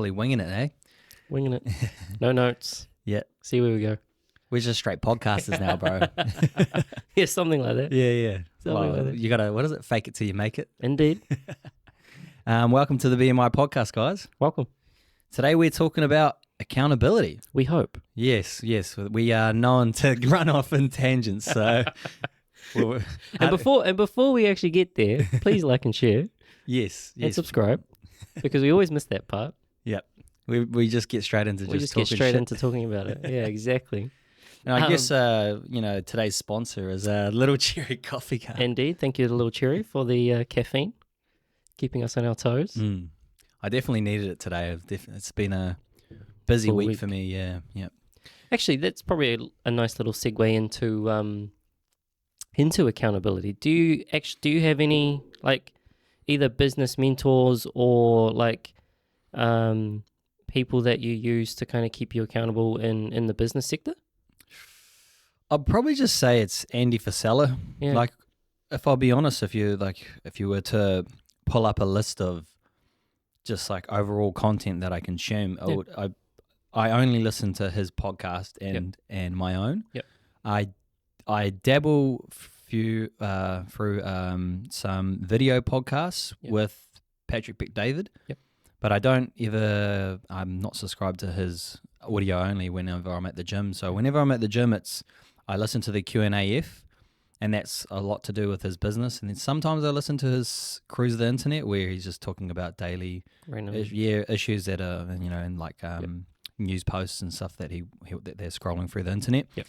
fully winging it, eh? Winging it. No notes. Yeah. See where we go. We're just straight podcasters now, bro. Yeah, something like that. Yeah. Something like that. You gotta, what is it? Fake it till you make it. Indeed. Welcome to the BMI Podcast, guys. Welcome. Today we're talking about accountability. We hope. Yes. We are known to run off in tangents, so. And before we actually get there, please like and share Yes. and subscribe, because we always miss that part. Yep. We just get straight into We just get straight into talking about it. Yeah, exactly. And I guess today's sponsor is Little Cherry Coffee Cup. Indeed. Thank you to Little Cherry for the caffeine, keeping us on our toes. I definitely needed it today. It's been a busy Full week week. for me. Yeah. Actually, that's probably a nice little segue into accountability. Do you have any either business mentors or people that you use to kind of keep you accountable in the business sector? I'd probably just say it's Andy Frisella. Yeah. Like, if I'll be honest, if you were to pull up a list of just overall content that I consume, I only listen to his podcast and my own. Yep. I dabble through some video podcasts with Patrick David. Yep. But I'm not subscribed to his audio only whenever I'm at the gym. So whenever I'm at the gym, I listen to the Q&AF, and that's a lot to do with his business. And then sometimes I listen to his Cruise the Internet, where he's just talking about daily issues that are, in news posts and stuff that that they're scrolling through the internet. Yep.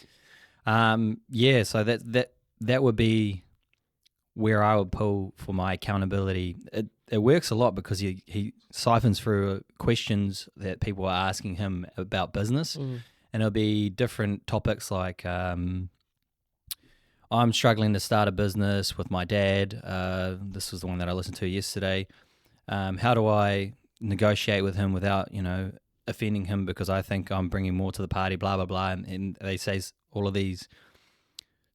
So that would be where I would pull for my accountability. It works a lot because he siphons through questions that people are asking him about business, and it'll be different topics like I'm struggling to start a business with my dad. This was the one that I listened to yesterday. How do I negotiate with him without offending him, because I think I'm bringing more to the party, blah blah blah, and they say all of these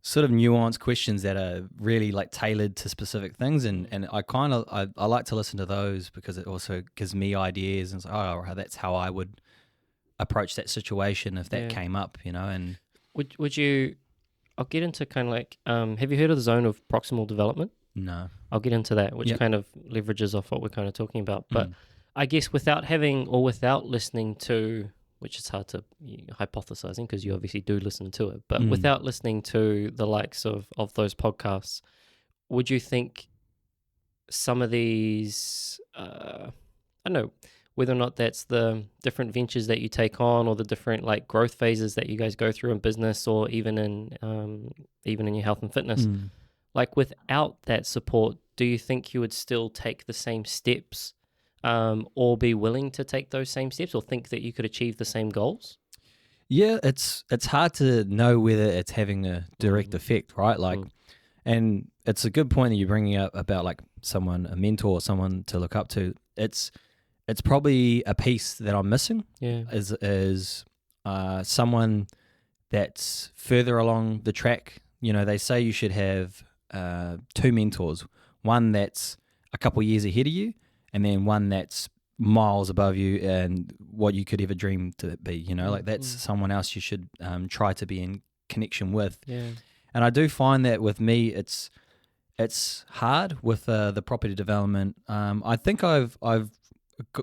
sort of nuanced questions that are really tailored to specific things, and I like to listen to those because it also gives me ideas, and that's how I would approach that situation if that came up, and would you I'll get into kind of have you heard of the zone of proximal development? No. I'll get into that, which kind of leverages off what we're kind of talking about, but I guess without listening to, which is hard to hypothesizing because you obviously do listen to it, but without listening to the likes of those podcasts, would you think some of these, I don't know, whether or not that's the different ventures that you take on or the different growth phases that you guys go through in business or even in your health and fitness, without that support, do you think you would still take the same steps or be willing to take those same steps or think that you could achieve the same goals? Yeah, it's hard to know whether it's having a direct effect, right? And it's a good point that you're bringing up about a mentor or someone to look up to. It's probably a piece that I'm missing. Yeah, is someone that's further along the track. They say you should have two mentors, one that's a couple years ahead of you, and then one that's miles above you and what you could ever dream to be, that's someone else you should try to be in connection with. Yeah. And I do find that with me, it's hard with the property development. I think I've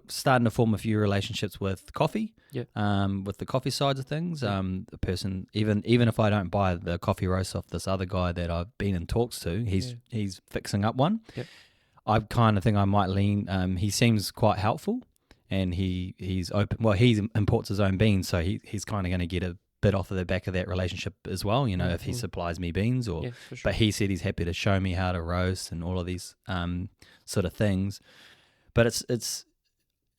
starting to form a few relationships with coffee, with the coffee sides of things. The person, even if I don't buy the coffee roast off this other guy that I've been in talks to, he's fixing up one. Yep. I kind of think I might lean. He seems quite helpful, and he's open. Well, he imports his own beans, so he's kind of going to get a bit off of the back of that relationship as well. If he supplies me beans, or for sure. But he said he's happy to show me how to roast and all of these sort of things. But it's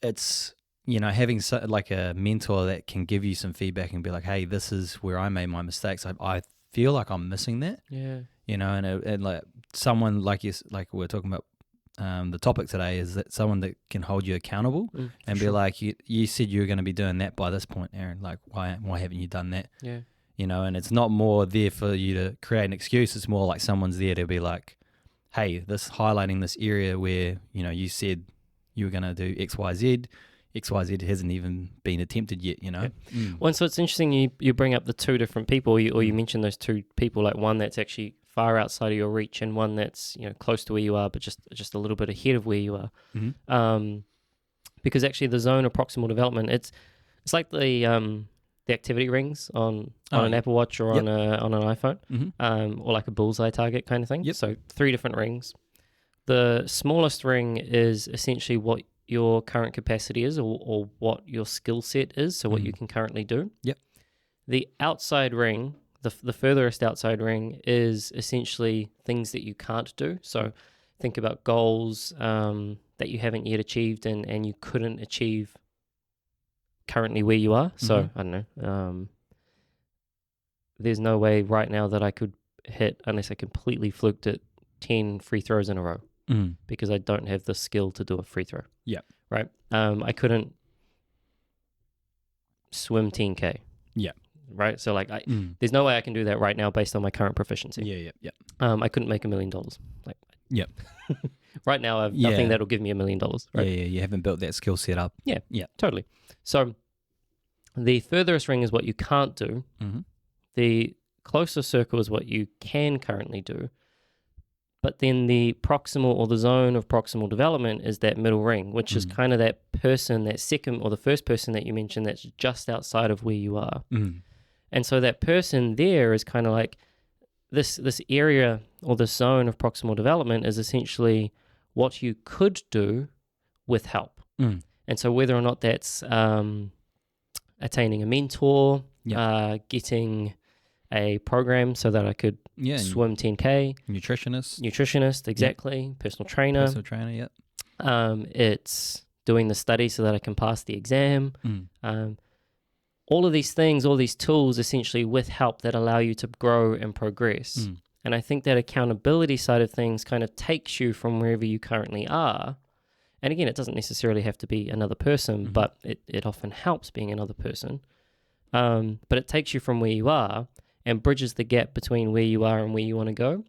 having a mentor that can give you some feedback and be like, hey, this is where I made my mistakes. I feel like I'm missing that. Yeah. And someone like we're talking about. The topic today is that someone that can hold you accountable and be like, you said you were going to be doing that by this point, Aaron. Why haven't you done that? Yeah. And it's not more there for you to create an excuse. It's more like someone's there to be like, hey, highlighting this area where, you said you were going to do X, Y, Z. XYZ hasn't even been attempted yet, you know? Well, and so it's interesting you bring up the two different people, or you mention those two people, like one that's actually far outside of your reach and one that's, you know, close to where you are, but just a little bit ahead of where you are. Because actually the zone of proximal development, it's like the activity rings on an Apple Watch or on an iPhone, or like a bullseye target kind of thing. So 3 different rings. The smallest ring is essentially what your current capacity is, or what your skill set is, so what you can currently do. The outside ring, the furthest outside ring, is essentially things that you can't do. So think about goals that you haven't yet achieved and you couldn't achieve currently where you are. So I don't know, there's no way right now that I could hit, unless I completely fluked it, 10 free throws in a row, because I don't have the skill to do a free throw. Right. I couldn't swim 10K. Right. So like, there's no way I can do that right now based on my current proficiency. I couldn't make $1 million. Like, right now I have nothing that'll give me $1 million. Right. You haven't built that skill set up. Totally. So the furthest ring is what you can't do. The closest circle is what you can currently do. But then the proximal, or the zone of proximal development, is that middle ring, which is kind of that person, that second or the first person that you mentioned, that's just outside of where you are. And so that person there is kind of like this area, or the zone of proximal development, is essentially what you could do with help. And so whether or not that's attaining a mentor, getting a program so that I could swim 10K. Nutritionist, exactly. Personal trainer, it's doing the study so that I can pass the exam. All of these things, all these tools, essentially with help that allow you to grow and progress. And I think that accountability side of things kind of takes you from wherever you currently are. And again, it doesn't necessarily have to be another person, but it often helps being another person. But it takes you from where you are and bridges the gap between where you are and where you want to go,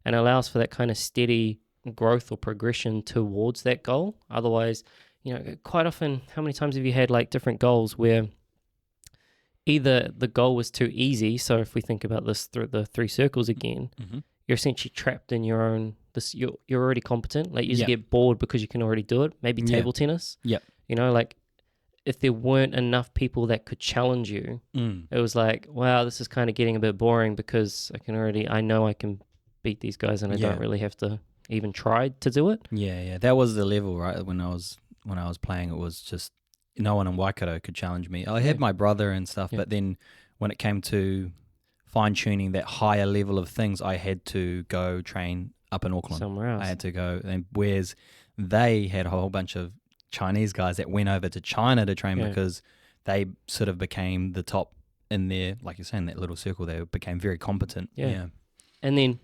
and allows for that kind of steady growth or progression towards that goal. Otherwise, you know, quite often, how many times have you had like different goals where either the goal was too easy, so if we think about this through the 3 circles again, you're essentially trapped in your own, you're already competent, like you just get bored because you can already do it, maybe table tennis. You know, like, if there weren't enough people that could challenge you, it was like, wow, this is kind of getting a bit boring because I know I can beat these guys and I don't really have to even try to do it. That was the level, right? When I was playing, it was just no one in Waikato could challenge me. I had my brother and stuff, but then when it came to fine-tuning that higher level of things, I had to go train up in Auckland. Somewhere else. I had to go, and whereas they had a whole bunch of Chinese guys that went over to China to train because they sort of became the top in their, like you're saying, that little circle. They became very competent. And then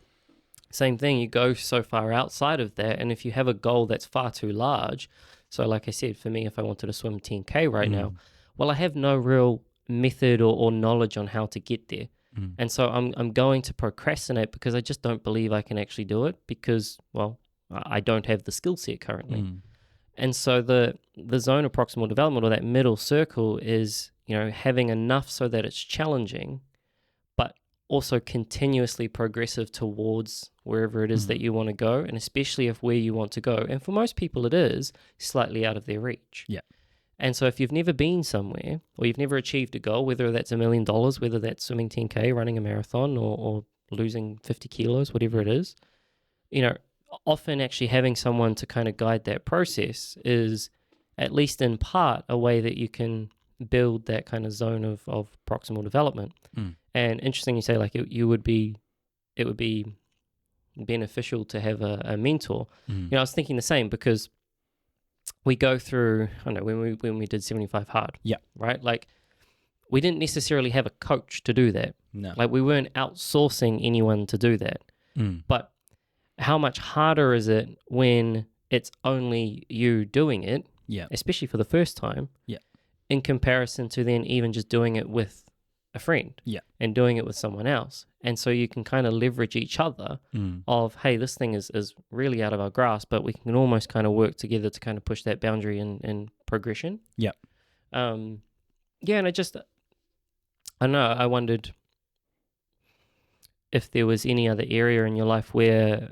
same thing, you go so far outside of that, and if you have a goal that's far too large, so like I said, for me, if I wanted to swim 10K right now, well, I have no real method or knowledge on how to get there. And so I'm going to procrastinate because I just don't believe I can actually do it because, well, I don't have the skill set currently. And so the zone of proximal development, or that middle circle, is, you know, having enough so that it's challenging, but also continuously progressive towards wherever it is that you want to go, and especially if where you want to go, and for most people it is slightly out of their reach. And so if you've never been somewhere, or you've never achieved a goal, whether that's $1 million, whether that's swimming 10K, running a marathon, or losing 50 kilos, whatever it is, you know, often actually having someone to kind of guide that process is, at least in part, a way that you can build that kind of zone of proximal development. And interesting you say, like, it would be beneficial to have a mentor. You know, I was thinking the same, because we go through, I don't know, when we did 75 hard, right? Like, we didn't necessarily have a coach to do that. Like, we weren't outsourcing anyone to do that. But how much harder is it when it's only you doing it, especially for the first time, in comparison to then even just doing it with a friend Yeah. and doing it with someone else. And so you can kind of leverage each other of, hey, this thing is really out of our grasp, but we can almost kind of work together to kind of push that boundary in progression. Yeah. And I don't know, I wondered if there was any other area in your life where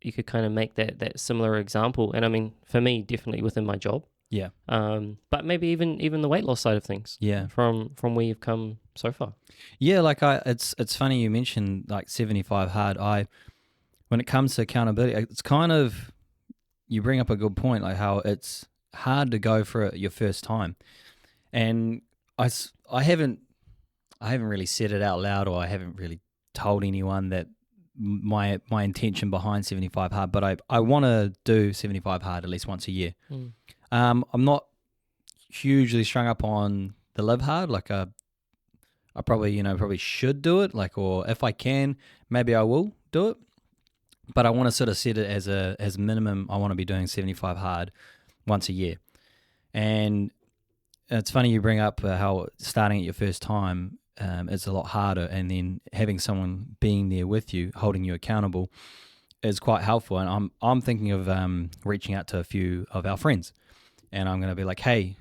you could kind of make that similar example. And I mean, for me, definitely within my job. Yeah. But maybe even the weight loss side of things. Yeah. From where you've come so far. Yeah, like it's funny you mentioned like 75 hard. When it comes to accountability, it's kind of, you bring up a good point, like how it's hard to go for it your first time. And I haven't really said it out loud, or I haven't really told anyone that my intention behind 75 hard, but I want to do 75 hard at least once a year. I'm not hugely strung up on the live hard. Like I probably should do it. Like, or if I can, maybe I will do it. But I want to sort of set it as minimum. I want to be doing 75 hard once a year. And it's funny you bring up how starting at your first time is a lot harder, and then having someone being there with you, holding you accountable, is quite helpful. And I'm thinking of reaching out to a few of our friends. And I'm going to be like, hey,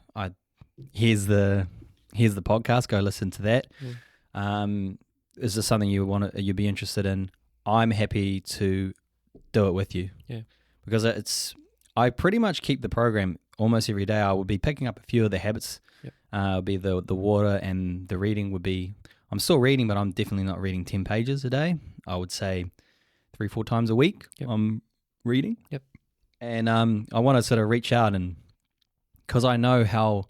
here's the podcast. Go listen to that. Is this something you'd be interested in? I'm happy to do it with you. Yeah. Because I pretty much keep the program almost every day. I would be picking up a few of the habits. Yep. Be the water, and the reading would be, I'm still reading, but I'm definitely not reading 10 pages a day. I would say 3-4 times a week. Yep. I'm reading. Yep. And I want to sort of reach out, and because I know how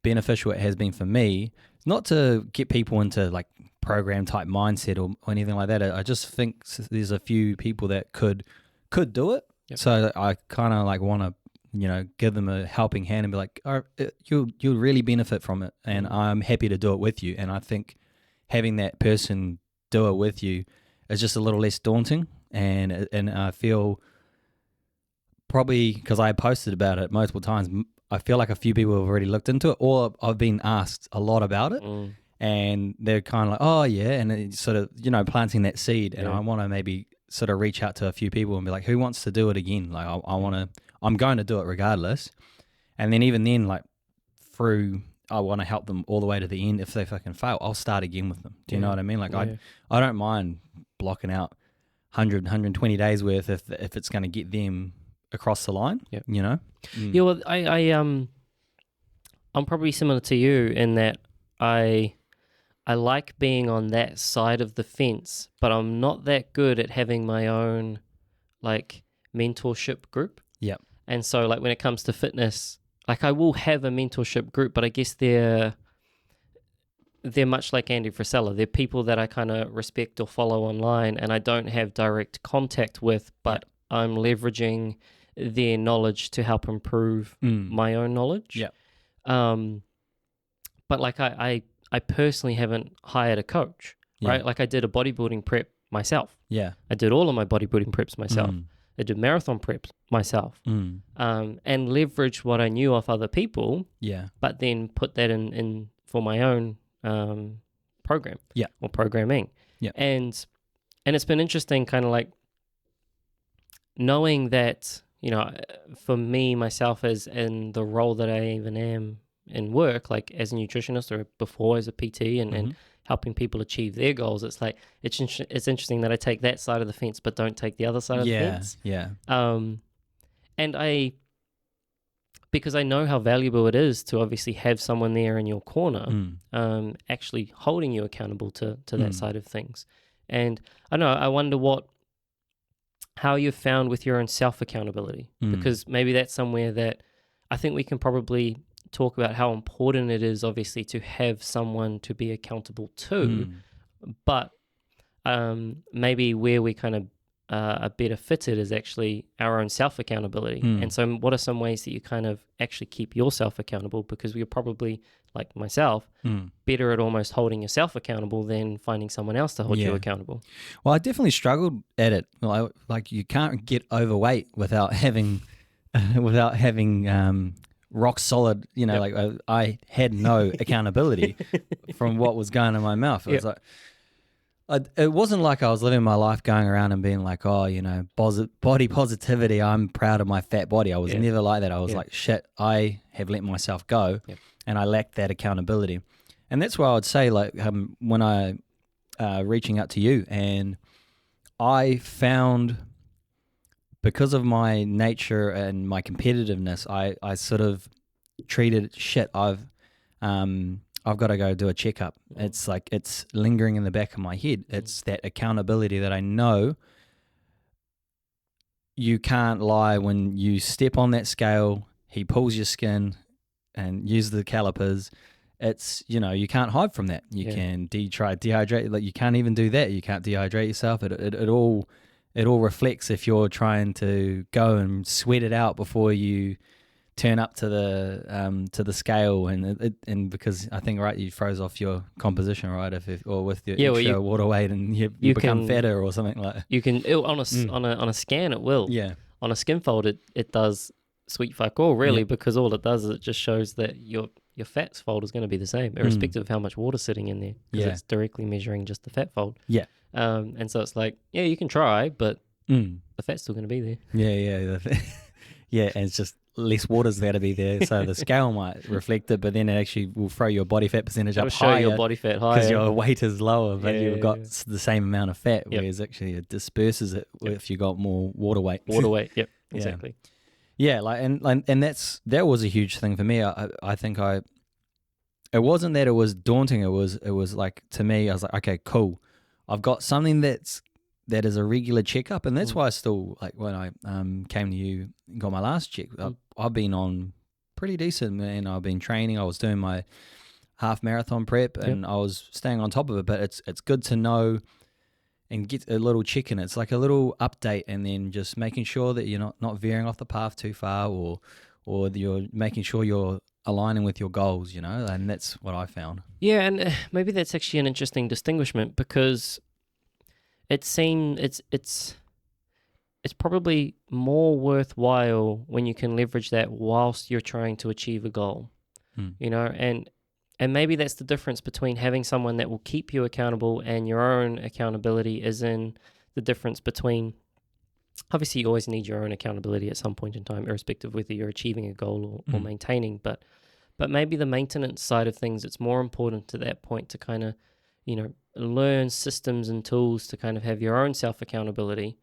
beneficial it has been for me, not to get people into like program type mindset or anything like that. I just think there's a few people that could do it. Yep. So I kind of like want to, give them a helping hand and be like, oh, you'll really benefit from it, and I'm happy to do it with you. And I think having that person do it with you is just a little less daunting, and I feel, probably because I posted about it multiple times, I feel like a few people have already looked into it, or I've been asked a lot about it, and they're kind of like, oh yeah, and it's sort of, planting that seed. And I want to maybe sort of reach out to a few people and be like, who wants to do it again? Like I'm going to do it regardless. And then even then, like I want to help them all the way to the end. If they fucking fail, I'll start again with them. Do you know what I mean? Like I don't mind blocking out 120 days worth if it's going to get them across the line. Yep. Yeah, well, I'm probably similar to you in that I like being on that side of the fence, but I'm not that good at having my own like mentorship group. Yeah. And so like when it comes to fitness, like I will have a mentorship group, but I guess they're much like Andy Frisella. They're people that I kind of respect or follow online, and I don't have direct contact with, but I'm leveraging their knowledge to help improve my own knowledge. Yeah. But like I personally haven't hired a coach, right? Like I did a bodybuilding prep myself. Yeah. I did all of my bodybuilding preps myself. I did marathon preps myself. And leveraged what I knew off other people. Yeah. But then put that in for my own program. Yeah. Or programming. Yeah. And it's been interesting, kind of like knowing that, for me, myself, as in the role that I even am in work, like as a nutritionist or before as a PT and helping people achieve their goals, it's like, it's interesting that I take that side of the fence, but don't take the other side of the fence. Yeah. And because I know how valuable it is to obviously have someone there in your corner, actually holding you accountable to that side of things. And I don't know, I wonder how you've found with your own self-accountability, because maybe that's somewhere that I think we can probably talk about how important it is, obviously, to have someone to be accountable to, but maybe where we kind of are better fitted is actually our own self-accountability. And so what are some ways that you kind of actually keep yourself accountable? Because we're probably, like myself, better at almost holding yourself accountable than finding someone else to hold you accountable. Well, I definitely struggled at it. Like you can't get overweight without having rock solid, like I had no accountability from what was going in my mouth. It was like, it wasn't like I was living my life going around and being like, oh, body positivity, I'm proud of my fat body. I was never like that. I was like, shit, I have let myself go and I lacked that accountability. And that's why I would say, like, when I reaching out to you, and I found, because of my nature and my competitiveness, I sort of treated shit. I've got to go do a checkup. It's like, it's lingering in the back of my head. It's that accountability that I know you can't lie. When you step on that scale, he pulls your skin and use the calipers. It's, you can't hide from that. You can dehydrate. Like, you can't even do that. You can't dehydrate yourself. It all reflects if you're trying to go and sweat it out before you turn up to the scale, and because I think, right, you froze off your composition, right, or with your extra water weight, and you become fatter or something like that. You can on a scan, it will. Yeah. On a skin fold, it does sweet fuck all, really, because all it does is it just shows that your fats fold is going to be the same, irrespective of how much water's sitting in there, because it's directly measuring just the fat fold. Yeah. And so it's like, you can try, but the fat's still going to be there. Yeah, and it's just less water's there to be there, so the scale might reflect it, but then it actually will throw your body fat percentage up higher. It'll show your body fat higher because your weight is lower, but you've got the same amount of fat, whereas actually it disperses it if you got more water weight. Yep, exactly. Yeah, like and that was a huge thing for me. I think it wasn't that it was daunting. It was like, to me, I was like, okay, cool. I've got something that is a regular checkup, and that's why I still, like, when I came to you and got my last check, I've been on pretty decent, man. I've been training. I was doing my half marathon prep, and I was staying on top of it. But it's good to know and get a little check in. It's like a little update, and then just making sure that you're not veering off the path too far, or you're making sure you're aligning with your goals, and that's what I found. Yeah, and maybe that's actually an interesting distinguishment, because it's probably more worthwhile when you can leverage that whilst you're trying to achieve a goal, and maybe that's the difference between having someone that will keep you accountable and your own accountability, is in the difference between, obviously you always need your own accountability at some point in time, irrespective of whether you're achieving a goal or maintaining, but maybe the maintenance side of things, it's more important to that point to kind of, learn systems and tools to kind of have your own self-accountability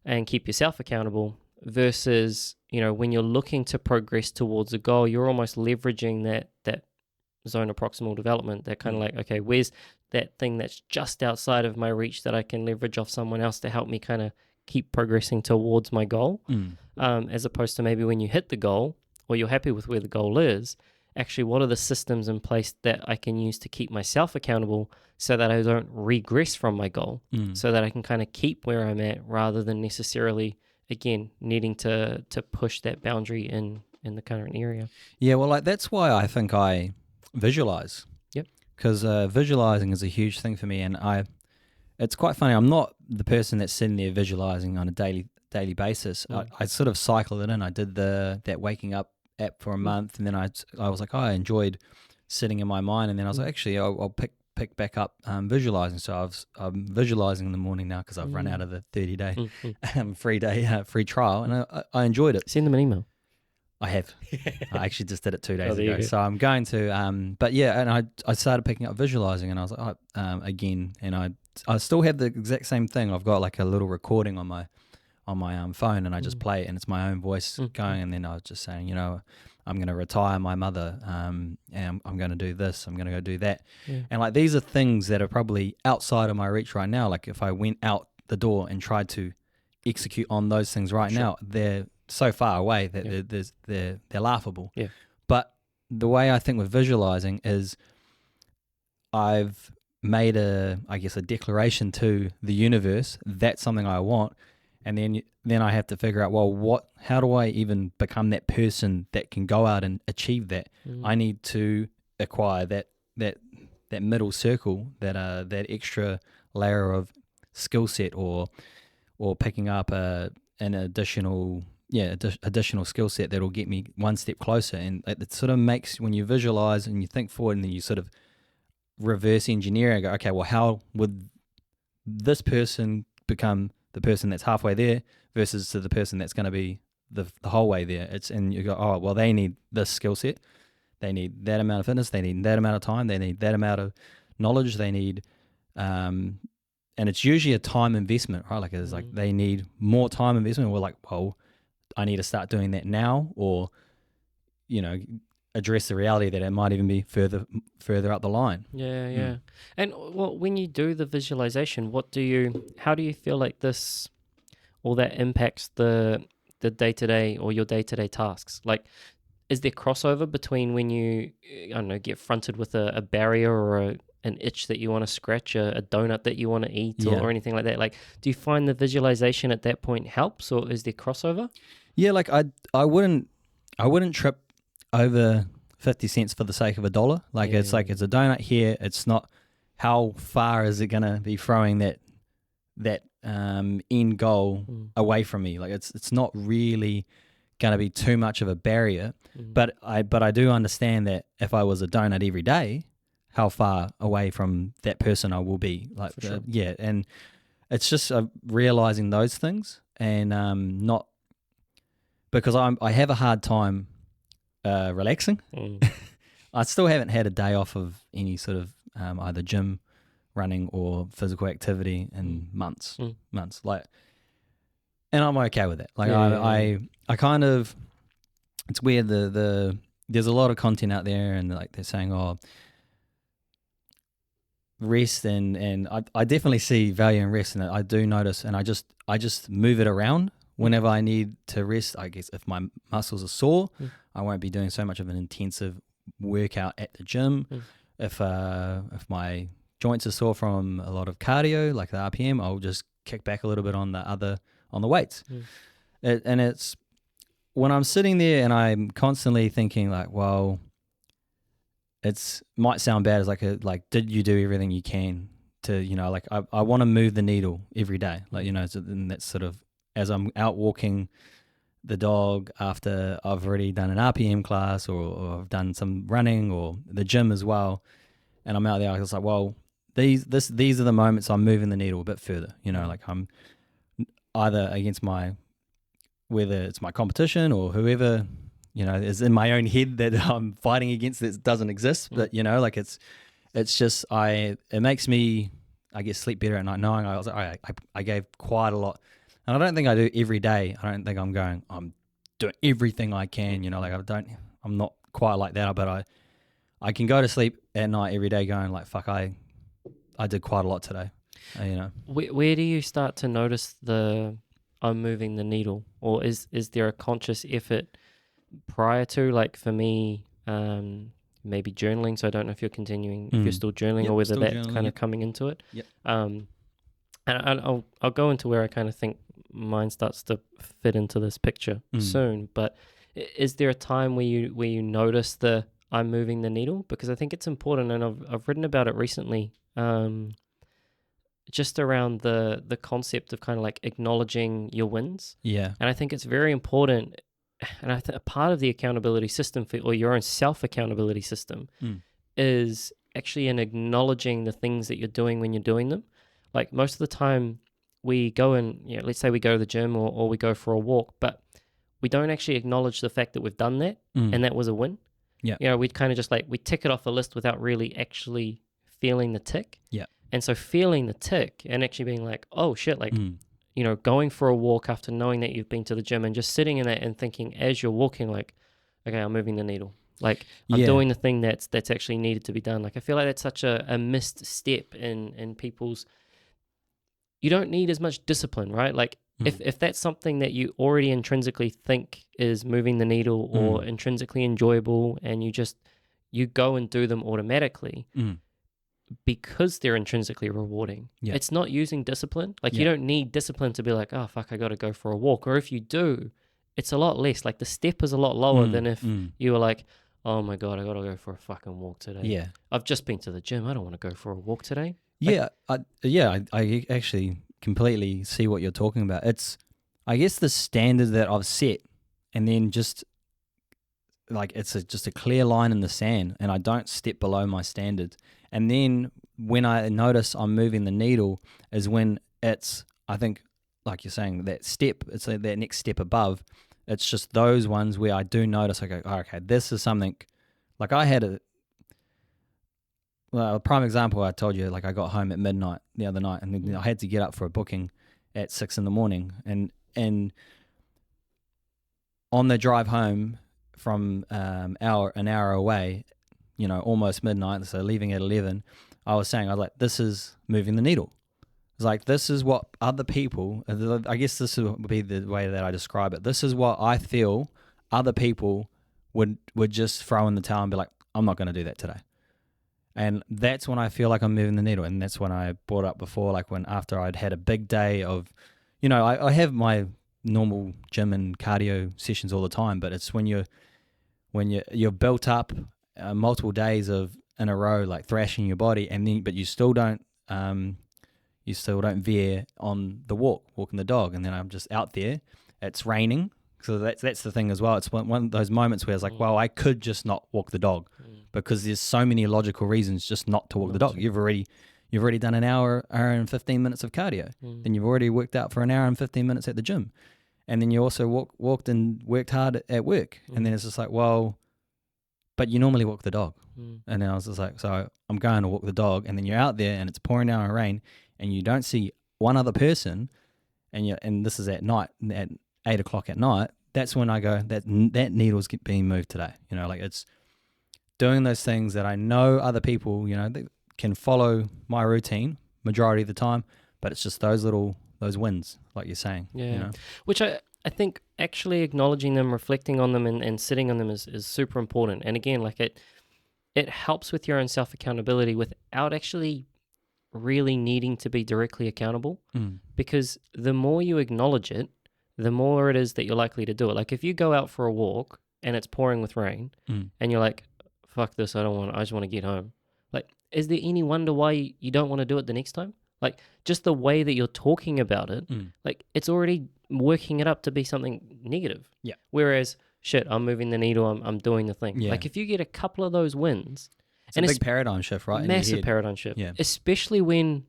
and keep yourself accountable, versus, when you're looking to progress towards a goal, you're almost leveraging that zone of proximal development, that kind of like, okay, where's that thing that's just outside of my reach that I can leverage off someone else to help me kind of keep progressing towards my goal, as opposed to maybe when you hit the goal, or you're happy with where the goal is, actually, what are the systems in place that I can use to keep myself accountable so that I don't regress from my goal, so that I can kind of keep where I'm at, rather than necessarily, again, needing to push that boundary in the current area. Yeah, well, like, that's why I think I visualize. Yep. Because visualizing is a huge thing for me, and it's quite funny. I'm not the person that's sitting there visualizing on a daily basis. I sort of cycle it in. I did that waking up app for a month, and then I was like, I enjoyed sitting in my mind, and then I was like, actually, I'll pick back up visualizing. So I'm visualizing in the morning now, because I've run out of the 30-day free trial, and I enjoyed it. Send them an email. I have. I actually just did it 2 days ago. So I'm going to, but yeah, and I started picking up visualizing, and I was like, again, and I still have the exact same thing. I've got like a little recording on my phone, and I just play it, and it's my own voice going, and then I was just saying, I'm going to retire my mother, and I'm going to do this, I'm going to go do that. Yeah. And like, these are things that are probably outside of my reach right now. Like, if I went out the door and tried to execute on those things right now, they're so far away that they're laughable. Yeah. But the way I think with visualizing is, I've made a declaration to the universe, that's something I want, and then I have to figure out, well, how do I even become that person that can go out and achieve that? I need to acquire that middle circle, that extra layer of skill set, or picking up an additional additional skill set that'll get me one step closer. And it sort of makes, when you visualize and you think forward and then you sort of reverse engineer and go, okay, well, how would this person become the person that's halfway there versus to the person that's going to be the whole way there? And you go, oh, well, they need this skill set. They need that amount of fitness. They need that amount of time. They need that amount of knowledge. They need, and it's usually a time investment, right? Like it's like they need more time investment. We're like, well, I need to start doing that now, or, address the reality that it might even be further up the line. Yeah. And when you do the visualization, how do you feel like this, or that impacts the day-to-day or your day-to-day tasks? Like, is there crossover between when you, I don't know, get fronted with a barrier or an itch that you want to scratch, a donut that you want to eat, or anything like that? Like, do you find the visualization at that point helps, or is there crossover? Yeah, like I wouldn't trip over 50 cents for the sake of $1. Like it's like, it's a donut here. It's not how far is it gonna be throwing that end goal away from me. Like it's not really gonna be too much of a barrier. But I do understand that if I was a donut every day, how far away from that person I will be. Like sure. And it's just realizing those things, and not, because I have a hard time relaxing. I still haven't had a day off of any sort of either gym, running, or physical activity in months. Like, and I'm okay with that. Like I kind of, it's weird. There's a lot of content out there, and like they're saying, oh, rest, and I definitely see value in rest, and I do notice, and I just move it around whenever I need to rest. I guess if my muscles are sore, I won't be doing so much of an intensive workout at the gym. If my joints are sore from a lot of cardio, like the RPM, I'll just kick back a little bit on the weights. And it's when I'm sitting there and I'm constantly thinking like, well, it's might sound bad, as like did you do everything you can to, like I want to move the needle every day, like, and that's sort of, as I'm out walking the dog after I've already done an RPM class, or I've done some running, or the gym as well, and I'm out there, I was like, well, these are the moments I'm moving the needle a bit further, like I'm either against whether it's my competition or whoever, is in my own head that I'm fighting against that doesn't exist, but like it's just, it makes me, I guess, sleep better at night knowing I gave quite a lot. And I don't think I do every day. I don't think I'm doing everything I can, like I'm not quite like that, but I can go to sleep at night every day going like, fuck, I did quite a lot today, Where do you start to notice I'm moving the needle, or is there a conscious effort prior to, like for me, maybe journaling? So I don't know if you're continuing, if you're still journaling, or whether that's kind of coming into it. And I'll go into where I kind of think mine starts to fit into this picture soon. But is there a time where you notice I'm moving the needle? Because I think it's important, and I've written about it recently, just around the concept of kind of like acknowledging your wins. And I think it's very important, and I think a part of the accountability system or your own self-accountability system is actually in acknowledging the things that you're doing when you're doing them. Like most of the time we go and, let's say we go to the gym or we go for a walk, but we don't actually acknowledge the fact that we've done that and that was a win. We'd kind of just we tick it off a list without really actually feeling the tick. And so feeling the tick and actually being like, oh shit, going for a walk after knowing that you've been to the gym, and just sitting in that and thinking as you're walking, like, okay, I'm moving the needle. Like I'm doing the thing that's actually needed to be done. Like I feel like that's such a missed step in people's. You don't need as much discipline, right? Like if that's something that you already intrinsically think is moving the needle or intrinsically enjoyable, and you go and do them automatically because they're intrinsically rewarding. It's not using discipline. Like you don't need discipline to be like, oh fuck, I got to go for a walk. Or if you do, it's a lot less. Like the step is a lot lower than if you were like, oh my God, I got to go for a fucking walk today. I've just been to the gym. I don't want to go for a walk today. I actually completely see what you're talking about. I guess the standard that I've set, and then just like just a clear line in the sand, and I don't step below my standards. And then when I notice I'm moving the needle is when it's, I think, like you're saying, that step, it's like that next step above. It's just those ones where I do notice, I go, oh, okay, this is something. Like I had a prime example. I told you, like I got home at midnight the other night, and then I had to get up for a booking at 6 a.m, and on the drive home from an hour away, almost midnight, so leaving at 11, I was like, this is moving the needle. It's like, this is what other people, I guess this would be the way that I describe it. This is what I feel other people would just throw in the towel and be like, I'm not going to do that today. And that's when I feel like I'm moving the needle. And that's when I brought up before, like when after I'd had a big day of, I have my normal gym and cardio sessions all the time, but it's when you're built up multiple days of in a row, like thrashing your body, and then but you still don't veer on the walking the dog, and then I'm just out there. It's raining, so that's the thing as well. It's one of those moments where it's like, well, I could just not walk the dog because there's so many logical reasons just not to walk the dog. You've already done an hour and 15 minutes of cardio. Then you've already worked out for an hour and 15 minutes at the gym. And then you also walked and worked hard at work. And then it's just like, well, but you normally walk the dog. And then I was just like, so I'm going to walk the dog. And then you're out there and it's pouring down in rain and you don't see one other person. And this is at night, at 8 o'clock at night. That's when I go, that needle's being moved today. Like it's doing those things that I know other people, they can follow my routine majority of the time. But it's just those wins, like you're saying. Yeah. Which I think actually acknowledging them, reflecting on them, and sitting on them is super important. And again, like it helps with your own self-accountability without actually really needing to be directly accountable. Because the more you acknowledge it, the more it is that you're likely to do it. Like if you go out for a walk and it's pouring with rain and you're like, fuck this, I just want to get home. Like, is there any wonder why you don't want to do it the next time? Like, just the way that you're talking about it, like, it's already working it up to be something negative. Yeah. Whereas, shit, I'm moving the needle, I'm doing the thing. Yeah. Like, if you get a couple of those wins... It's a big paradigm shift, right? Massive paradigm shift. Yeah. Especially when,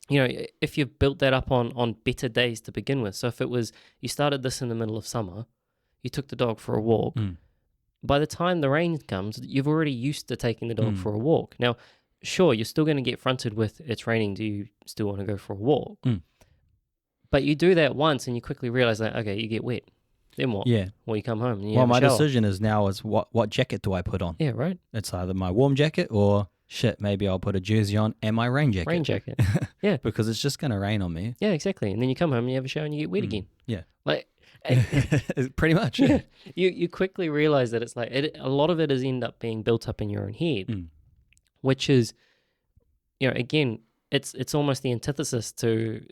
if you've built that up on better days to begin with. So if it was, you started this in the middle of summer, you took the dog for a walk, by the time the rain comes, you've already used to taking the dog for a walk. Now, sure, you're still going to get fronted with, it's raining, do you still want to go for a walk? But you do that once and you quickly realize that, okay, you get wet. Then what? Yeah. Well, you come home and you Well, have a my shower. decision is now what jacket do I put on? Yeah, right. It's either my warm jacket or shit, maybe I'll put a jersey on and my rain jacket. Rain jacket. Yeah. Because it's just going to rain on me. Yeah, exactly. And then you come home and you have a shower and you get wet again. Yeah. Like... Pretty much. Yeah. You quickly realize that it's like, a lot of it is end up being built up in your own head, which is, again, it's almost the antithesis to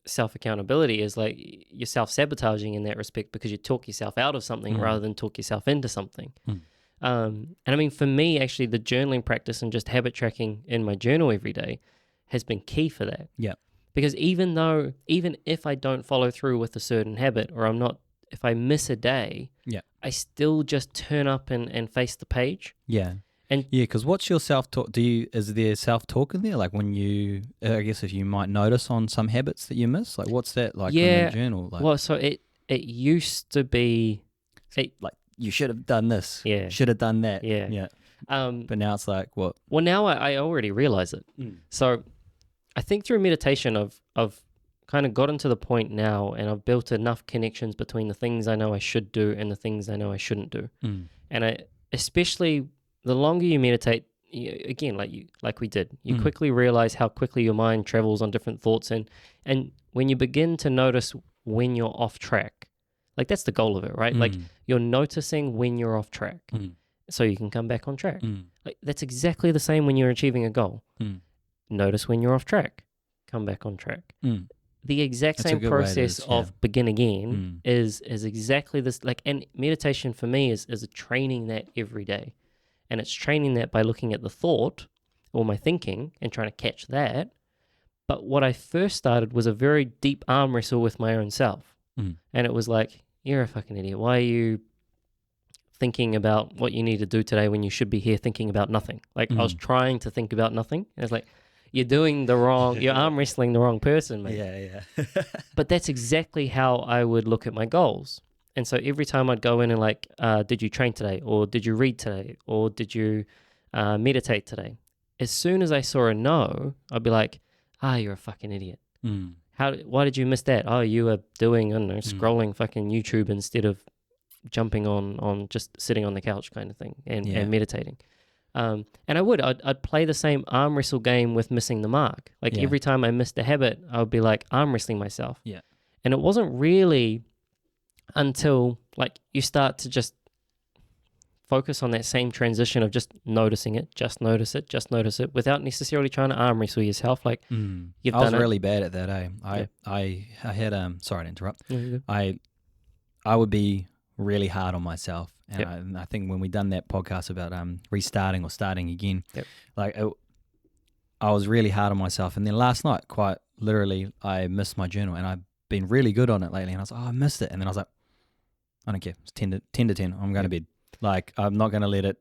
self-accountability, is like you're self-sabotaging in that respect because you talk yourself out of something rather than talk yourself into something. And I mean, for me, actually, the journaling practice and just habit tracking in my journal every day has been key for that. Yeah. Because even if I don't follow through with a certain habit, or if I miss a day, I still just turn up and face the page. Yeah. And because what's your self-talk? Is there self-talk in there? Like when I guess if you might notice on some habits that you miss, like what's that like in the journal? Like, well, so it used to be... like you should have done this. Yeah. Should have done that. Yeah. Yeah. But now it's like, what? Well, now I already realize it. So I think through meditation, I've kind of gotten to the point now, and I've built enough connections between the things I know I should do and the things I know I shouldn't do. And especially the longer you meditate, again, like we did, you quickly realize how quickly your mind travels on different thoughts, and when you begin to notice when you're off track, like that's the goal of it, right? Like you're noticing when you're off track, so you can come back on track. Like that's exactly the same when you're achieving a goal. Notice when you're off track, come back on track. The exact same process of begin again is exactly this. Like, and meditation for me is training that every day. And it's training that by looking at the thought or my thinking and trying to catch that. But what I first started was a very deep arm wrestle with my own self. Mm. And it was like, you're a fucking idiot. Why are you thinking about what you need to do today when you should be here thinking about nothing? Like, I was trying to think about nothing. And it's like, you're doing the wrong, you're arm wrestling the wrong person, mate. Yeah. But that's exactly how I would look at my goals. And so every time I'd go in and like, did you train today? Or did you read today? Or did you meditate today? As soon as I saw a no, I'd be like, you're a fucking idiot. Why did you miss that? Oh, you were doing, I don't know, scrolling fucking YouTube instead of jumping on just sitting on the couch kind of thing and meditating. And I'd play the same arm wrestle game with missing the mark. Like every time I missed a habit, I would be like arm wrestling myself. Yeah. And it wasn't really until like you start to just focus on that same transition of just noticing it, just notice it without necessarily trying to arm wrestle yourself. Like you've done I was really bad at that, eh? I had sorry to interrupt. No, I would be really hard on myself, and I think when we done that podcast about restarting or starting again, like I was really hard on myself. And then last night, quite literally, I missed my journal, and I've been really good on it lately. And I was like, I missed it, and then I was like, I don't care. It's 10 to 10. I'm going to bed. Like, I'm not going to let it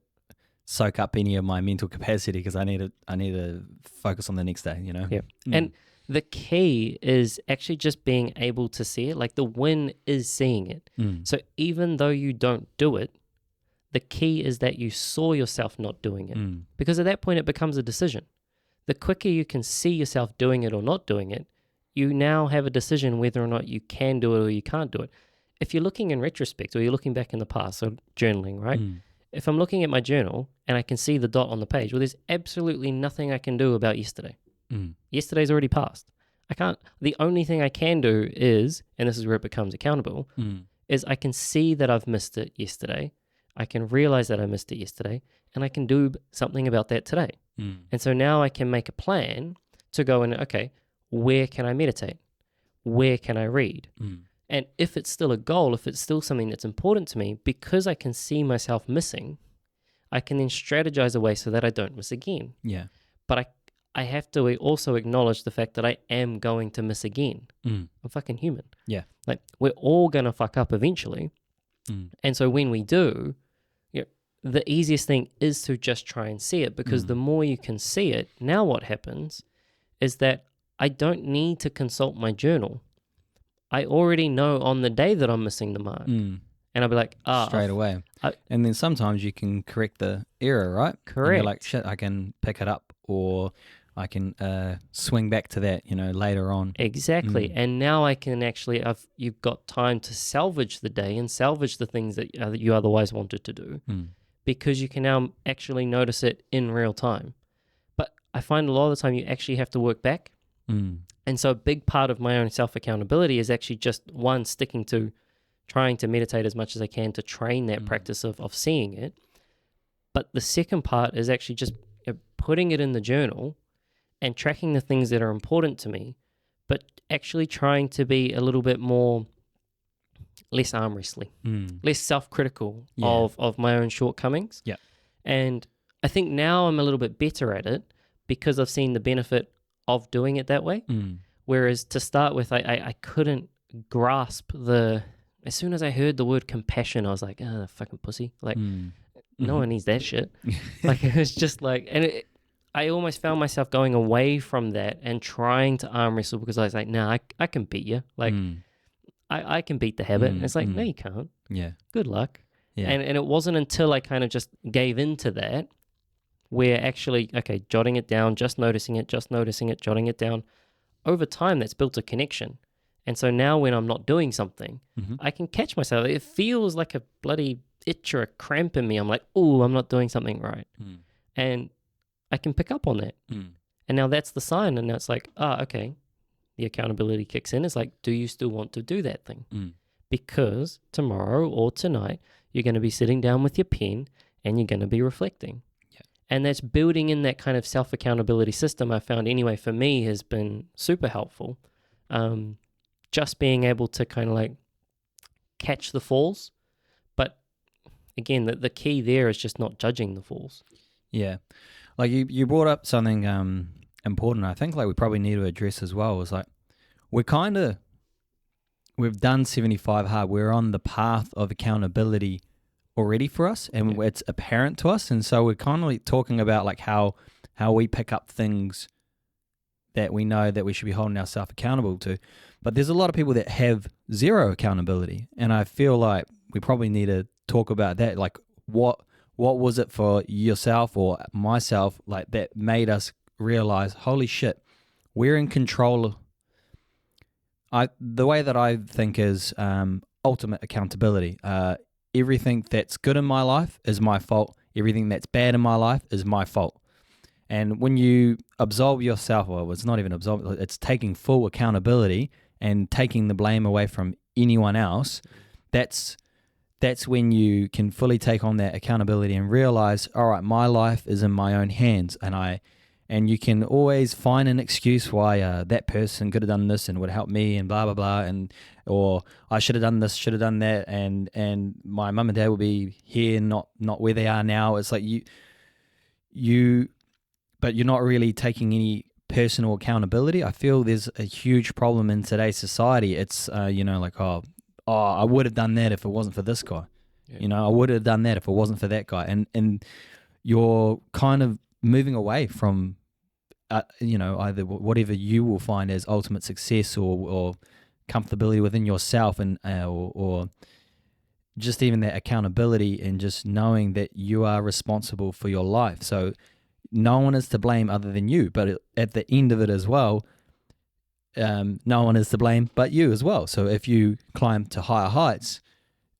soak up any of my mental capacity because I need to focus on the next day, you know? Yeah. And the key is actually just being able to see it. Like the win is seeing it. So even though you don't do it, the key is that you saw yourself not doing it. Because at that point, it becomes a decision. The quicker you can see yourself doing it or not doing it, you now have a decision whether or not you can do it or you can't do it. If you're looking in retrospect or you're looking back in the past, so journaling, right? If I'm looking at my journal and I can see the dot on the page, well, there's absolutely nothing I can do about yesterday. Yesterday's already passed. The only thing I can do is, and this is where it becomes accountable, is I can see that I've missed it yesterday. I can realize that I missed it yesterday, and I can do something about that today. And so now I can make a plan to go in, okay, where can I meditate? Where can I read? And if it's still a goal, if it's still something that's important to me, because I can see myself missing, I can then strategize a way so that I don't miss again. Yeah. But I have to also acknowledge the fact that I am going to miss again. I'm fucking human. Yeah. Like, we're all going to fuck up eventually. And so when we do, the easiest thing is to just try and see it, because the more you can see it, now what happens is that I don't need to consult my journal. I already know on the day that I'm missing the mark. And I'll be like, straight away. And then sometimes you can correct the error, right? Correct. And you're like, shit, I can pick it up, or I can swing back to that, later on. Exactly. And now I can actually, you've got time to salvage the day and salvage the things that you otherwise wanted to do, because you can now actually notice it in real time. But I find a lot of the time you actually have to work back. And so a big part of my own self-accountability is actually just, one, sticking to trying to meditate as much as I can to train that practice of seeing it. But the second part is actually just putting it in the journal and tracking the things that are important to me, but actually trying to be a little bit less arm wrestling, less self-critical of my own shortcomings. Yeah. And I think now I'm a little bit better at it because I've seen the benefit of doing it that way. Whereas to start with, I couldn't grasp as soon as I heard the word compassion, I was like, fucking pussy. Like, no one needs that shit. Like, it was just like, I almost found myself going away from that and trying to arm wrestle, because I was like, nah, I can beat you. Like, I can beat the habit. And it's like, no, you can't. Yeah. Good luck. Yeah. And it wasn't until I kind of just gave into that, where actually, okay, jotting it down, just noticing it, jotting it down. Over time, that's built a connection. And so now when I'm not doing something, I can catch myself. It feels like a bloody itch or a cramp in me. I'm like, oh, I'm not doing something right. And I can pick up on that. And now that's the sign. And now it's like, okay, the accountability kicks in. It's like, do you still want to do that thing? Because tomorrow or tonight, you're going to be sitting down with your pen and you're going to be reflecting. And that's building in that kind of self-accountability system, I found anyway, for me, has been super helpful. Just being able to kind of like catch the falls. But again, the key there is just not judging the falls. Yeah. Like you brought up something important, I think, like we probably need to address as well, is like we're kind of we've done 75 hard. We're on the path of accountability already for us, and it's apparent to us. And so we're kind of like talking about like how we pick up things that we know that we should be holding ourselves accountable to. But there's a lot of people that have zero accountability, and I feel like we probably need to talk about that. Like what was it for yourself or myself like that made us realize, holy shit, we're in control. The way that I think is ultimate accountability. Everything that's good in my life is my fault. Everything that's bad in my life is my fault. And when you absolve yourself, well, it's not even absolve, it's taking full accountability and taking the blame away from anyone else. That's when you can fully take on that accountability and realize, all right, my life is in my own hands, and you can always find an excuse why that person could have done this and would help me and blah blah blah, or I should have done this, should have done that, and my mum and dad will be here, not where they are now. It's like but you're not really taking any personal accountability. I feel there's a huge problem in today's society. It's like I would have done that if it wasn't for this guy. Yeah. I would have done that if it wasn't for that guy, and you're kind of moving away from either whatever you will find as ultimate success or comfortability within yourself, and or just even that accountability and just knowing that you are responsible for your life. So no one is to blame other than you, but at the end of it as well, no one is to blame but you as well. So if you climb to higher heights,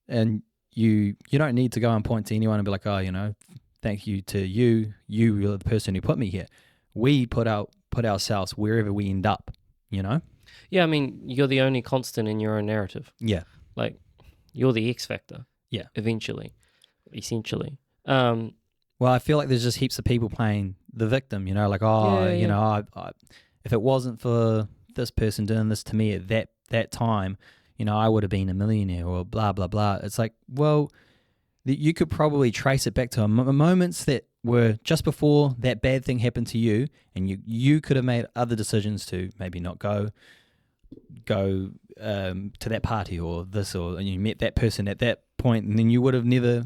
and you don't need to go and point to anyone and be like, thank you to you. You're the person who put me here. We put ourselves wherever we end up, Yeah, I mean, you're the only constant in your own narrative. Yeah. Like, you're the X factor. Yeah. Essentially. Well, I feel like there's just heaps of people playing the victim, like, if it wasn't for this person doing this to me at that time, I would have been a millionaire or blah, blah, blah. It's like, well, you could probably trace it back to moments that were just before that bad thing happened to you, and you could have made other decisions to maybe not go to that party or this, and you met that person at that point, and then you would have never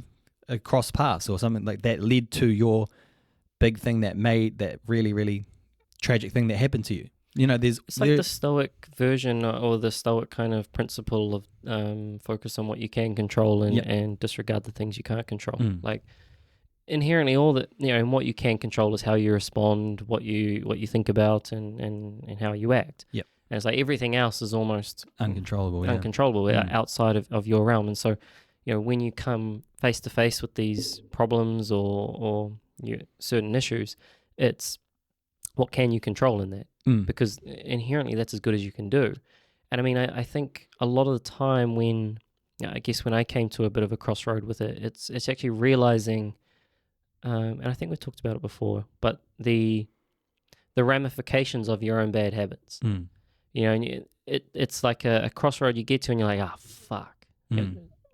crossed paths or something like that led to your big thing that made that really, really tragic thing that happened to you. It's like the Stoic version or the Stoic kind of principle of focus on what you can control and disregard the things you can't control. Like inherently, all that and what you can control is how you respond, what you think about, and how you act. Yep. And it's like everything else is almost uncontrollable outside of your realm. And so, when you come face to face with these problems or certain issues, it's what can you control in that? Because inherently that's as good as you can do. And I mean, I think a lot of the time when I came to a bit of a crossroad with it, it's actually realizing, and I think we talked about it before, but the ramifications of your own bad habits. And it's like a crossroad you get to, and you're like, fuck,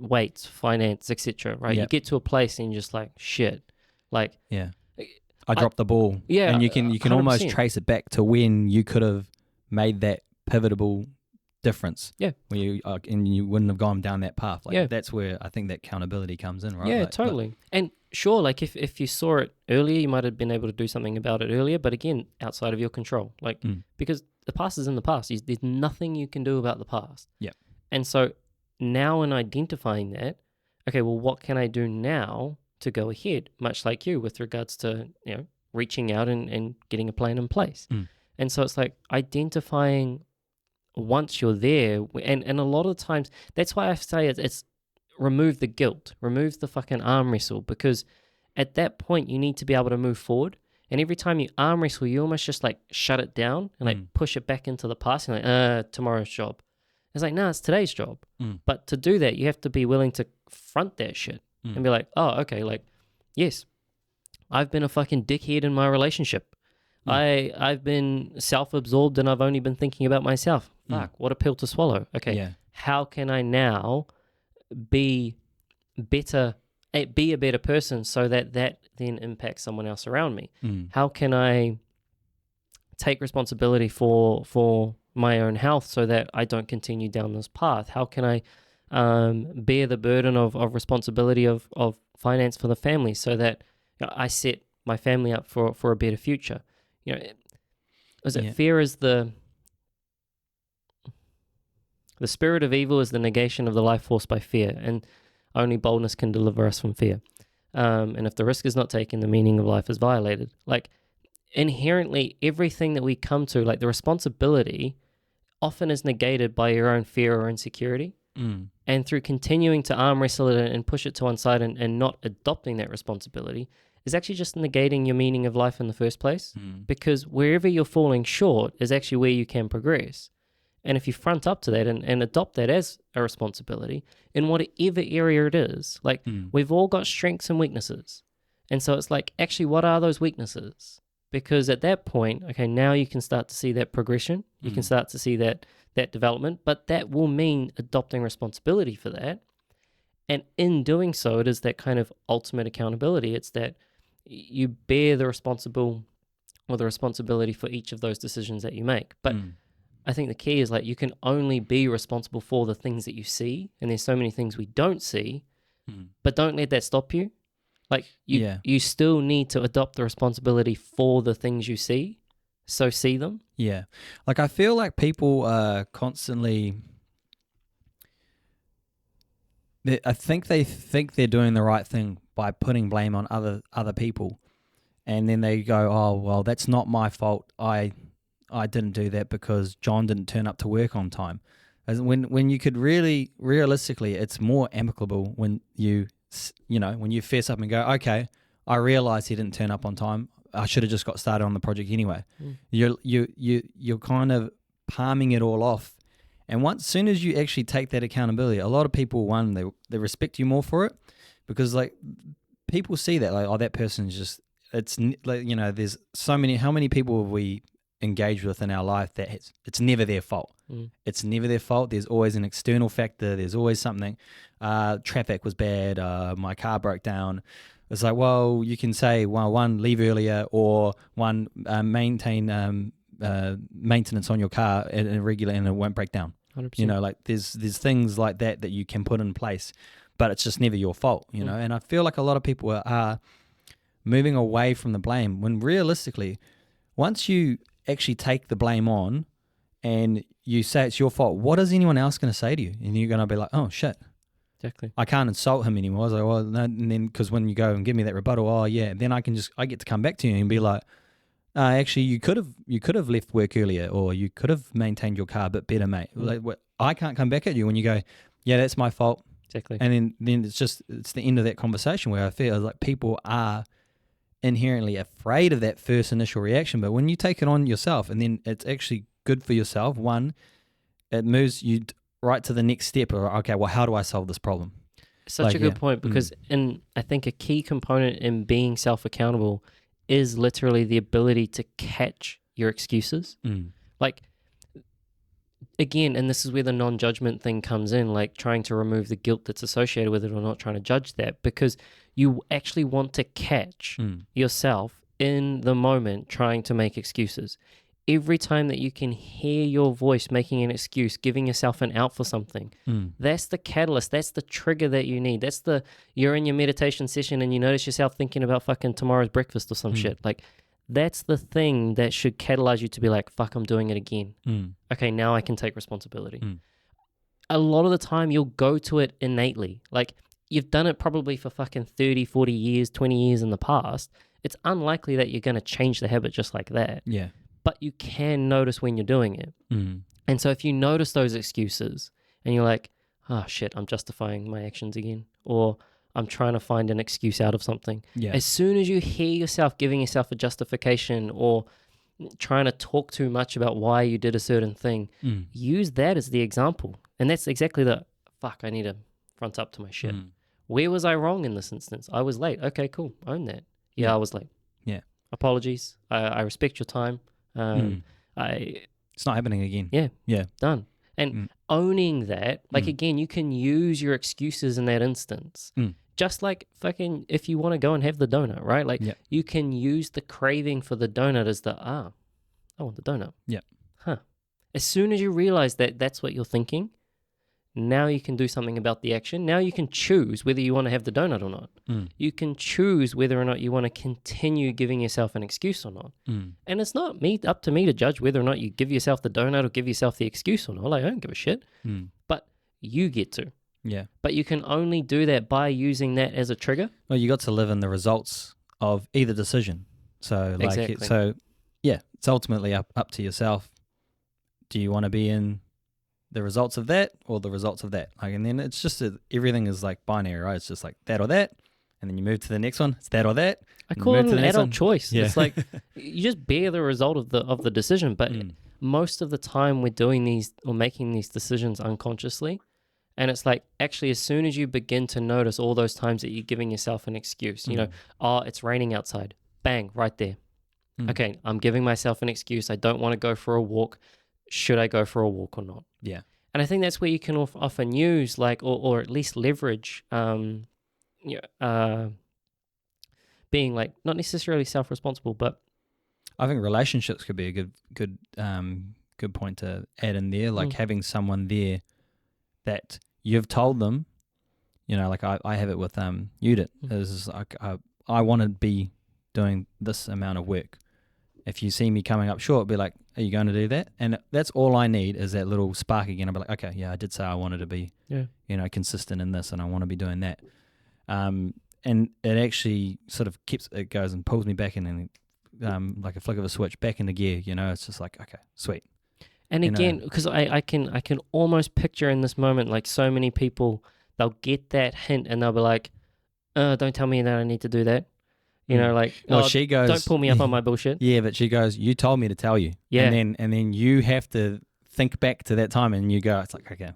weights, finance, etc. Right? Yep. You get to a place and you're just like, shit, like I dropped the ball. Yeah, and you can 100%. Almost trace it back to when you could have made that pivotal difference. Yeah, when you wouldn't have gone down that path. Like that's where I think that accountability comes in, right? Yeah, like, totally. And sure, like if you saw it earlier, you might have been able to do something about it earlier. But again, outside of your control, like because the past is in the past. There's nothing you can do about the past. Yeah. And so now, in identifying that, okay, well, what can I do now to go ahead, much like you, with regards to reaching out and getting a plan in place. And so it's like identifying once you're there, and a lot of times that's why I say it's remove the guilt, remove the fucking arm wrestle, because at that point you need to be able to move forward. And every time you arm wrestle, you almost just like shut it down and like push it back into the past and like tomorrow's job. It's like, no, it's today's job. But to do that, you have to be willing to front that shit and be like, oh, okay, like, yes, I've been a fucking dickhead in my relationship. I've been self-absorbed and I've only been thinking about myself. Fuck, what a pill to swallow. Okay, how can I now be a better person so that then impacts someone else around me? How can I take responsibility for my own health so that I don't continue down this path? How can I bear the burden of responsibility of finance for the family so that I set my family up for a better future? Fear is the spirit of evil is the negation of the life force by fear, and only boldness can deliver us from fear. And if the risk is not taken, the meaning of life is violated. Like, inherently, everything that we come to, like the responsibility, often is negated by your own fear or insecurity. And through continuing to arm wrestle it and push it to one side and not adopting that responsibility is actually just negating your meaning of life in the first place. Because wherever you're falling short is actually where you can progress. And if you front up to that and adopt that as a responsibility in whatever area it is, like we've all got strengths and weaknesses. And so it's like, actually, what are those weaknesses? Because at that point, okay, now you can start to see that progression. You can start to see that development, but that will mean adopting responsibility for that. And in doing so, it is that kind of ultimate accountability. It's that you bear the responsibility for each of those decisions that you make. But I think the key is, like, you can only be responsible for the things that you see, and there's so many things we don't see, but don't let that stop you. Like, you still need to adopt the responsibility for the things you see, so see them. Yeah. Like, I feel like people are constantly... I think they think they're doing the right thing by putting blame on other people, and then they go, oh, well, that's not my fault. I didn't do that because John didn't turn up to work on time. As when you could really, realistically, it's more amicable when you fess up and go, okay, I realize he didn't turn up on time. I should have just got started on the project anyway. You're kind of palming it all off. And soon as you actually take that accountability, a lot of people, they respect you more for it, because, like, people see that, like, oh, that person's just, it's like, there's so many, how many people have we engaged with in our life that it's never their fault. It's never their fault. There's always an external factor. There's always something. Traffic was bad. My car broke down. It's like, well, you can say, well, one, leave earlier, or one, maintain maintenance on your car and it won't break down. 100%. Like there's things like that you can put in place, but it's just never your fault. And I feel like a lot of people are moving away from the blame, when realistically, once you actually take the blame on and you say it's your fault, what is anyone else going to say to you? And you're going to be like, oh shit, exactly, I can't insult him anymore. I was like, well, no. And then, because when you go and give me that rebuttal, oh yeah, then I get to come back to you and be like, actually, you could have left work earlier, or you could have maintained your car a bit better, mate. Like, I can't come back at you when you go, yeah, that's my fault. Exactly. And then it's the end of that conversation, where I feel like people are inherently afraid of that first initial reaction. But when you take it on yourself, and then it's actually good for yourself, one, it moves you right to the next step. Or, okay, well, how do I solve this problem? Such a good point, because I think a key component in being self-accountable is literally the ability to catch your excuses. Like, again, and this is where the non-judgment thing comes in, like trying to remove the guilt that's associated with it, or not trying to judge that, because you actually want to catch yourself in the moment trying to make excuses. Every time that you can hear your voice making an excuse, giving yourself an out for something, that's the catalyst, that's the trigger that you need. You're in your meditation session and you notice yourself thinking about fucking tomorrow's breakfast or some shit. Like, that's the thing that should catalyze you to be like, fuck, I'm doing it again. Okay, now I can take responsibility. A lot of the time you'll go to it innately. Like, you've done it probably for fucking 30, 40 years, 20 years in the past. It's unlikely that you're going to change the habit just like that. Yeah. But you can notice when you're doing it. And so if you notice those excuses and you're like, oh shit, I'm justifying my actions again, or I'm trying to find an excuse out of something. Yeah. As soon as you hear yourself giving yourself a justification or trying to talk too much about why you did a certain thing, use that as the example. And that's exactly fuck, I need to front up to my shit. Where was I wrong in this instance? I was late. Okay, cool. Own that. Yeah, I was late. Yeah. Apologies. I respect your time. It's not happening again. Yeah. Done. And owning that, like, again, you can use your excuses in that instance. Just like fucking, if you want to go and have the donut, right? Like, you can use the craving for the donut as I want the donut. Yeah. Huh. As soon as you realize that that's what you're thinking, now you can do something about the action. Now you can choose whether you want to have the donut or not. You can choose whether or not you want to continue giving yourself an excuse or not. And it's not up to me to judge whether or not you give yourself the donut or give yourself the excuse or not. Like, I don't give a shit. But you get to. Yeah. But you can only do that by using that as a trigger. Well, you got to live in the results of either decision. So, like, Exactly. it's ultimately up to yourself. Do you want to be in the results of that or the results of that? Like, and then it's just everything is like binary, right? It's just like that or that, and then you move to the next one. It's that or that. I call it an adult choice. Yeah. It's like you just bear the result of the decision. But most of the time, we're doing these or making these decisions unconsciously. And it's like, actually, as soon as you begin to notice all those times that you're giving yourself an excuse, you know, oh, it's raining outside. Bang, right there. Okay, I'm giving myself an excuse. I don't want to go for a walk. Should I go for a walk or not? Yeah. And I think that's where you can often use, like, or at least leverage, being like not necessarily self-responsible, but I think relationships could be a good point to add in there. Like having someone there that you've told them, you know, like I have it with Judith. Is like I want to be doing this amount of work. If you see me coming up short, be like, are you going to do that? And that's all I need is that little spark again. I'll be like, okay, yeah, I did say I wanted to be, you know, consistent in this and I want to be doing that. And it actually sort of it goes and pulls me back in and like a flick of a switch back into gear, you know, it's just like, okay, sweet. And again, because I can almost picture in this moment, like so many people, they'll get that hint and they'll be like, don't tell me that I need to do that. You know, like, well, she goes, don't pull me up on my bullshit. Yeah, but she goes, you told me to tell you. Yeah. And then you have to think back to that time and you go, it's like, okay,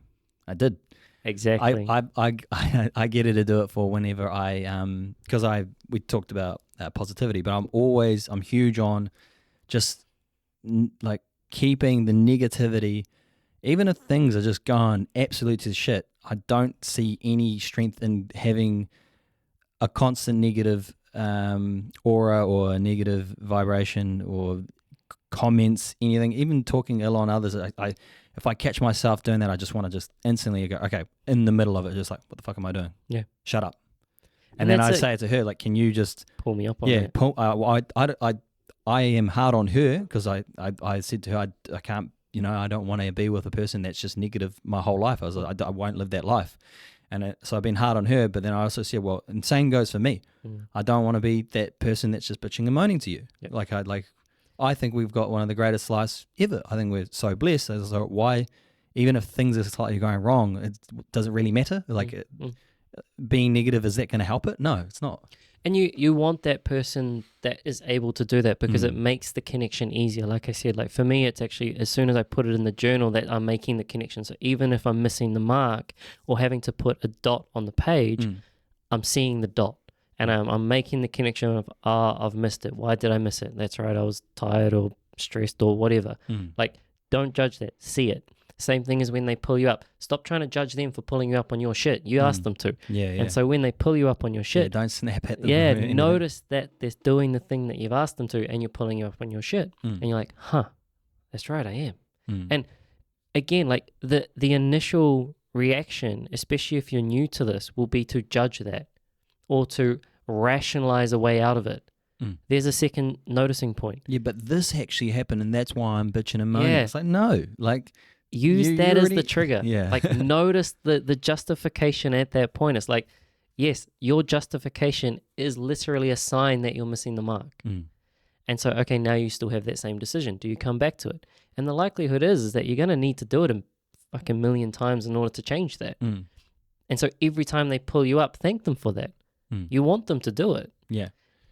I did. Exactly. I get her to do it for whenever because we talked about positivity, but I'm huge on just like keeping the negativity, even if things are just gone absolute to shit. I don't see any strength in having a constant negative aura or a negative vibration or comments, anything, even talking ill on others. If I catch myself doing that, I just want to just instantly go, okay, in the middle of it, just like, what the fuck am I doing? Yeah. Shut up. And then I say it to her, like, can you just pull me up on that? I am hard on her because I said to her, I can't, you know, I don't want to be with a person that's just negative my whole life. I was like, I won't live that life. And so I've been hard on her, but then I also said, well, and same goes for me. I don't want to be that person that's just bitching and moaning to you. Yep. I think we've got one of the greatest lives ever. I think we're so blessed. So why, even if things are slightly going wrong, does it really matter? Like being negative, is that going to help it? No, it's not. And you want that person that is able to do that because it makes the connection easier. Like I said, like for me, it's actually as soon as I put it in the journal that I'm making the connection. So even if I'm missing the mark or having to put a dot on the page, I'm seeing the dot and I'm making the connection of, I've missed it. Why did I miss it? That's right. I was tired or stressed or whatever. Like, don't judge that. See it. Same thing as when they pull you up. Stop trying to judge them for pulling you up on your shit. You asked them to. Yeah. And so when they pull you up on your shit, don't snap at them. Yeah, notice that they're doing the thing that you've asked them to and you're pulling you up on your shit. And you're like, that's right, I am. And again, like the initial reaction, especially if you're new to this, will be to judge that or to rationalize a way out of it. There's a second noticing point. Yeah, but this actually happened and that's why I'm bitching and moaning. Yeah. It's like, no, like... Use that as the trigger. Yeah. Like notice the justification at that point. It's like, yes, your justification is literally a sign that you're missing the mark. And so, okay, now you still have that same decision. Do you come back to it? And the likelihood is that you're going to need to do it a fucking million times in order to change that. And so every time they pull you up, thank them for that. You want them to do it. Yeah.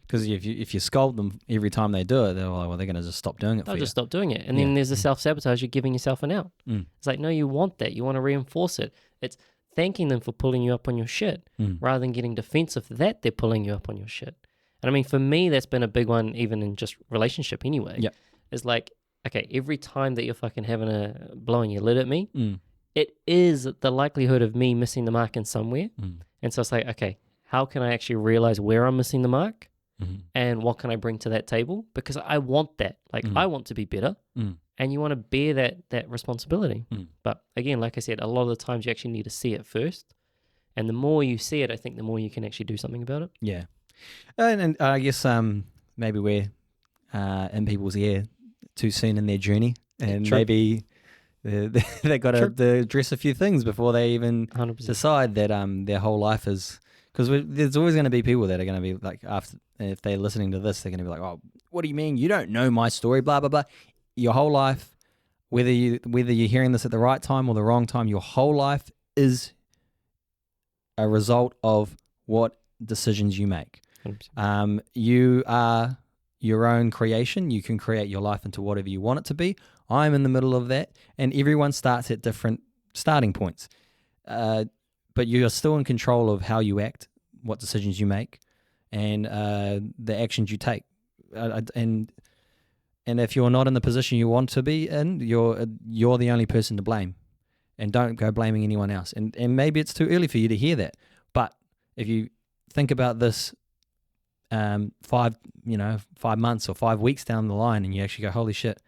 Because if you scold them every time they do it, they're going to just stop doing it. They'll just stop doing it. And then there's the self-sabotage. You're giving yourself an out. It's like, no, you want that. You want to reinforce it. It's thanking them for pulling you up on your shit rather than getting defensive that they're pulling you up on your shit. And I mean, for me, that's been a big one, even in just relationship anyway. Yeah. It's like, okay, every time that you're fucking having blowing your lid at me, it is the likelihood of me missing the mark in somewhere. And so it's like, okay, how can I actually realize where I'm missing the mark? And what can I bring to that table? Because I want that. Like, I want to be better. and you want to bear that responsibility. But again, like I said, a lot of the times you actually need to see it first. And the more you see it, I think the more you can actually do something about it. Yeah. And I guess maybe we're in people's ear too soon in their journey. And maybe they got to address a few things before they even 100%. decide that their whole life is... Because there's always going to be people that are going to be like, after, if they're listening to this, they're going to be like, oh, what do you mean? You don't know my story, blah, blah, blah. Your whole life, whether you're hearing this at the right time or the wrong time, your whole life is a result of what decisions you make. 100%. You are your own creation. You can create your life into whatever you want it to be. I'm in the middle of that, and everyone starts at different starting points. But you are still in control of how you act, what decisions you make, and the actions you take. And if you're not in the position you want to be in, you're the only person to blame. And don't go blaming anyone else. And maybe it's too early for you to hear that. But if you think about this 5 months or 5 weeks down the line, and you actually go, holy shit,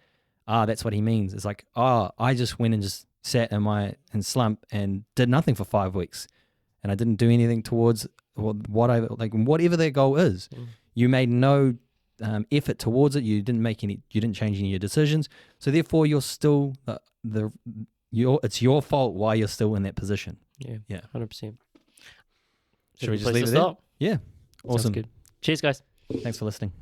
that's what he means. It's like, I just went and just sat in slump and did nothing for 5 weeks, and I didn't do anything towards whatever their goal is. You made no effort towards it. You didn't change any of your decisions. So therefore, you're still it's your fault why you're still in that position. Yeah, 100%. Should we just leave it there? Yeah, awesome. Sounds good. Cheers, guys. Thanks for listening.